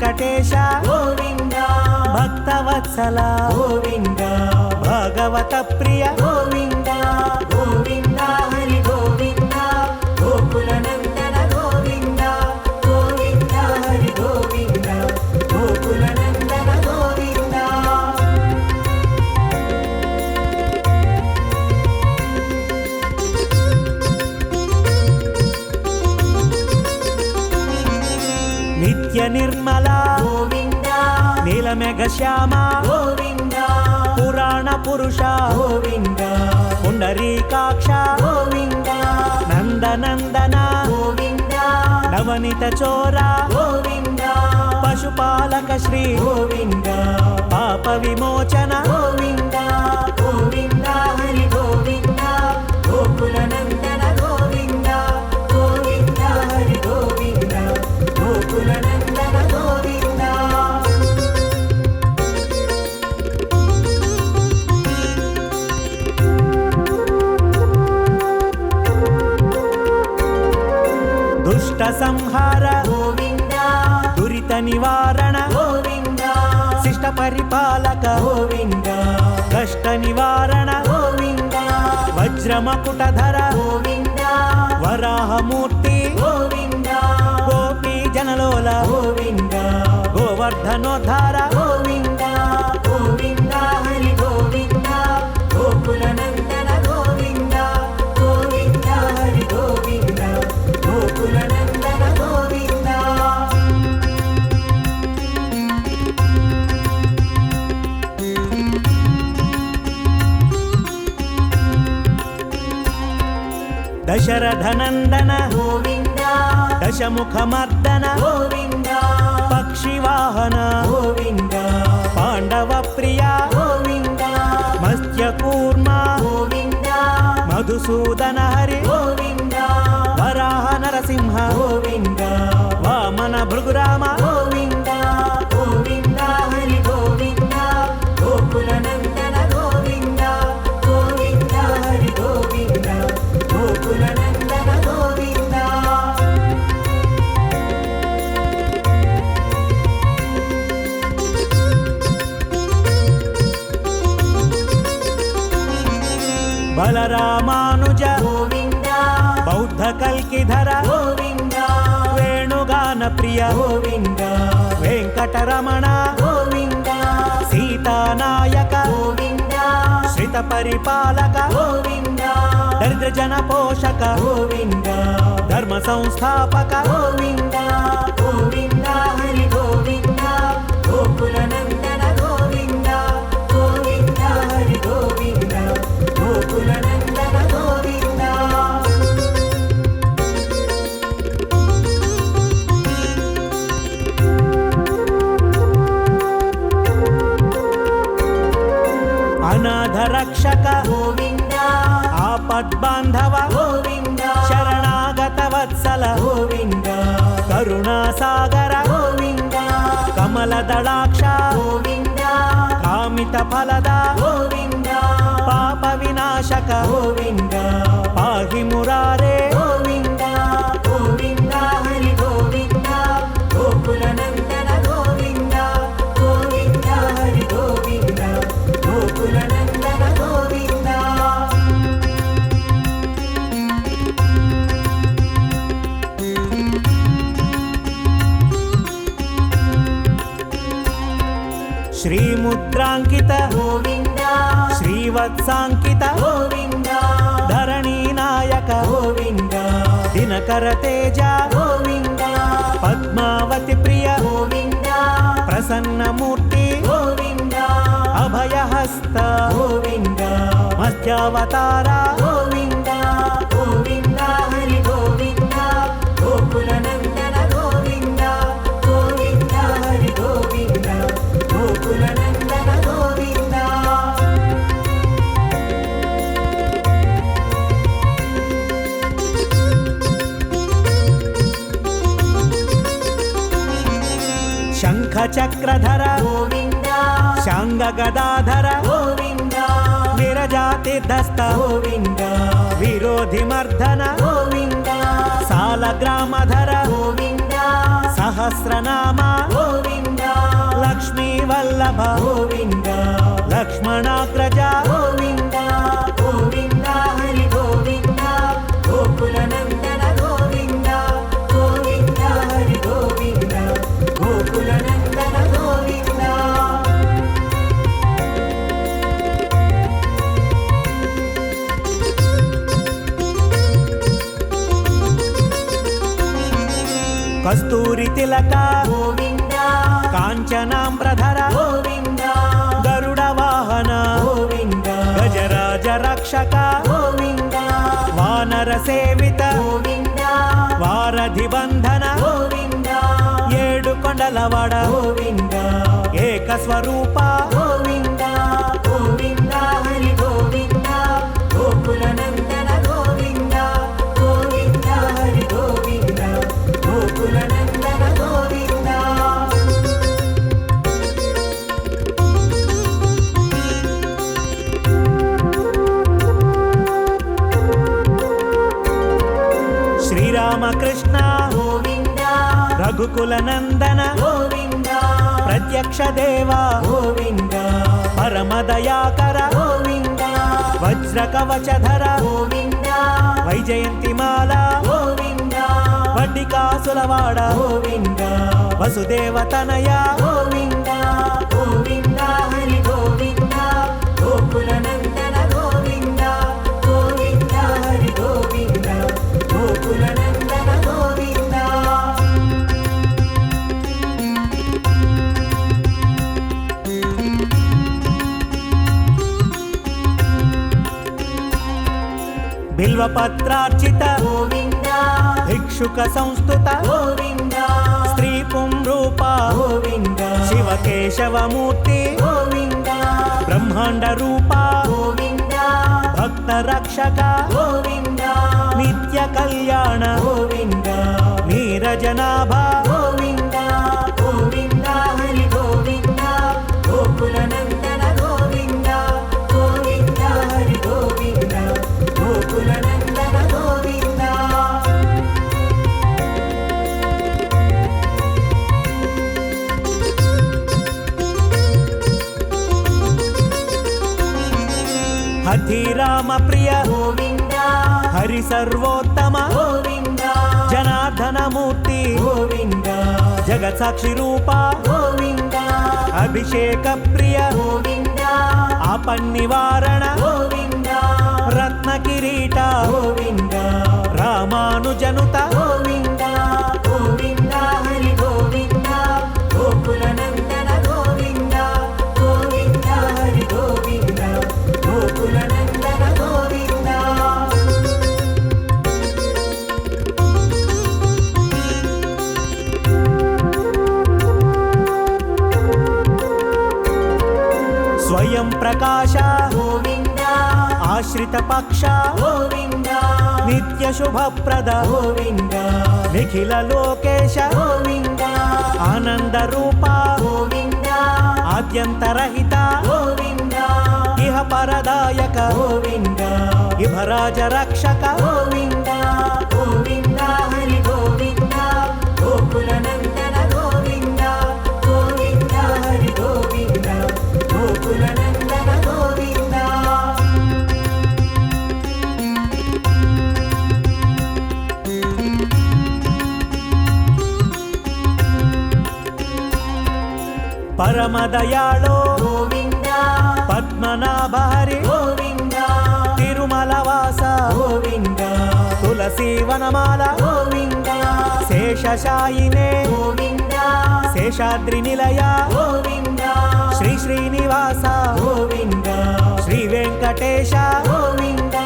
వెంకటేశ గోవింద భక్తవత్సల గోవింద భాగవత ప్రియ గోవింద గోవింద హరి గోవింద గోకుల నందన గోవింద గోవింద హరి గోవింద గోకుల నందన గోవింద నిత్య నిర్మల గోవింద నీలమేఘ శ్యామ గోవింద పురాణ పురుష గోవింద పుండరీకాక్ష గోవింద నందనందన గోవింద నవనిత చోర గోవింద పశుపాలక శ్రీ గోవింద పాప విమోచన గోవింద గోవింద హరి గోవింద గోకుల నందన గోవింద గోవింద హరి గోవింద గోకుల నందన గోవింద దుష్ట సంహార గోవింద దురిత నివారణ గోవింద శిష్ట పరిపాలక గోవింద కష్ట నివారణ గోవింద వజ్రమకుటధర గోవింద వరాహమూర్తి గోవింద గోపీ జనలోల గోవింద గోవర్ధనోద్ధార గోవింద గోవింద హరి గోవింద గోకుల నందన గోవింద గోవింద హరి గోవింద గోకుల నందన గోవింద దశరథనందన గోవింద దశముఖమర్దన గోవింద పక్షివాహన గోవింద పాండవ ప్రియ గోవింద మత్స్యకూర్మ గోవింద మధుసూదన హరి గోవింద వరాహ నరసింహ గోవింద వామన భృగురామ గోవింద గోవింద హరి గోవింద గోకుల నందన గోవింద గోవింద హరి గోవింద గోకుల నందన గోవింద బలరామానుజ గోవింద బౌద్ధ కల్కిధర గోవింద వేణుగాన ప్రియ గోవింద వెంకటరమణ గోవింద సీతానాయక గోవింద శ్రిత పరిపాలక గోవింద దరిద్ర జన పోషక గోవింద ధర్మ సంస్థాపక గోవింద గోవింద హరి గోవింద గోకుల నందన గోవింద గోవింద హరి గోవింద గోకుల నందన గోవింద అనాథ రక్షక గోవింద ఆపద్బాంధవ గోవింద శరణాగత వత్సల గోవింద కరుణాసాగర గోవింద కమల దళాక్ష గోవింద కామిత ఫలద గోవింద పాప వినాశక గోవింద పాహి మురారే గోవింద గోవింద హరి గోవింద గోకుల నందన గోవింద గోవింద హరి గోవింద గోకుల నందన గోవింద శ్రీముద్రాంకిత గోవింద శ్రీవత్సాంకిత గోవింద ధరణీ నాయక గోవింద దినకర తేజ గోవింద పద్మావతి ప్రియ గోవింద ప్రసన్నమూర్తి గోవింద అభయహస్త గోవింద మత్స్యావతార గోవింద గోవింద హరి గోవింద గోకుల నందన గోవింద గోవింద హరి గోవింద గోకుల నందన గోవింద శంఖ చక్రధర గోవింద శాంగ గదాధర గోవింద విరజాతిర్ధస్త గోవింద విరోధి మర్దన గోవింద సాలగ్రామధర గోవింద సహస్రనామ గోవింద వల్లభ గోవింద లక్ష్మణాగ్రజ గోవింద గోవింద హరి గోవింద గోకుల నందన గోవింద గోవింద హరి గోవింద గోకుల నందన గోవింద కస్తూరి తిలక గోవింద కాంచనాంబ్రధర గోవింద గరుడ వాహన గోవింద గజరాజ రక్షక గోవింద వానర సేవిత గోవింద వారధి బంధన గోవింద ఏడు కొండలవాడ గోవింద ఏక స్వరూప గోవింద గోవింద హరి గోవింద గోకుల నందన గోవింద గోవింద హరి గోవింద గోకుల నందన గోవింద శ్రీరామకృష్ణ గోవింద రఘుకుల నందన గోవింద ప్రత్యక్ష దేవ గోవింద పరమదయాకర గోవింద వజ్ర కవచధర గోవింద వైజయంతిమాల గోవింద వడ్డికాసులవాడ గోవింద వసుదేవ తనయ గోవింద గోవింద హరి గోవింద గోకుల నందన గోవింద గోవింద హరి గోవింద గోకుల నందన గోవింద బిల్వపత్రార్చిత గోవింద భిక్షుక సంస్థుత గోవింద స్త్రీ పుంరూప గోవింద శివకేశవమూర్తి గోవింద బ్రహ్మాండ రూప గోవింద భక్త రక్షక గోవింద నిత్య కళ్యాణ గోవింద నీరజనాభ గోవింద గోవింద హరి గోవింద గోకుల నందన గోవింద గోవింద హరి గోవింద గోకుల నందన గోవింద హఠీరామ ప్రియ గోవింద హరి సర్వోత్తమ గోవింద జనార్దన మూర్తి గోవింద జగత్ సాక్షి రూప గోవింద అభిషేక ప్రియ గోవింద ఆపన్నివారణ గోవింద రత్న కిరీట గోవింద రామానుజనుత గోవింద గోవింద హరి గోవింద గోకుల నందన గోవింద గోవింద హరి గోవింద గోకుల నందన గోవింద స్వయం ప్రకాశ గోవింద ఆశ్రిత పక్ష గోవింద నిత్య శుభప్రద గోవింద నిఖిల లోకేశ గోవింద ఆనంద రూప గోవింద ఆద్యంతరహిత గోవింద ఇహ పరదాయక గోవింద ఇభరాజ రక్షక గోవింద గోవింద హరి గోవింద గోకుల నందన గోవింద గోవింద హరి గోవింద గోకుల నందన గోవింద పరమదయాళో గోవింద పద్మనాభ హరి గోవింద తిరుమల వాస గోవింద తులసి వనమాల గోవింద శేషశాయినే గోవింద శేషాద్రి నిలయ గోవింద శ్రీ శ్రీనివాస గోవింద శ్రీ వెంకటేశ గోవింద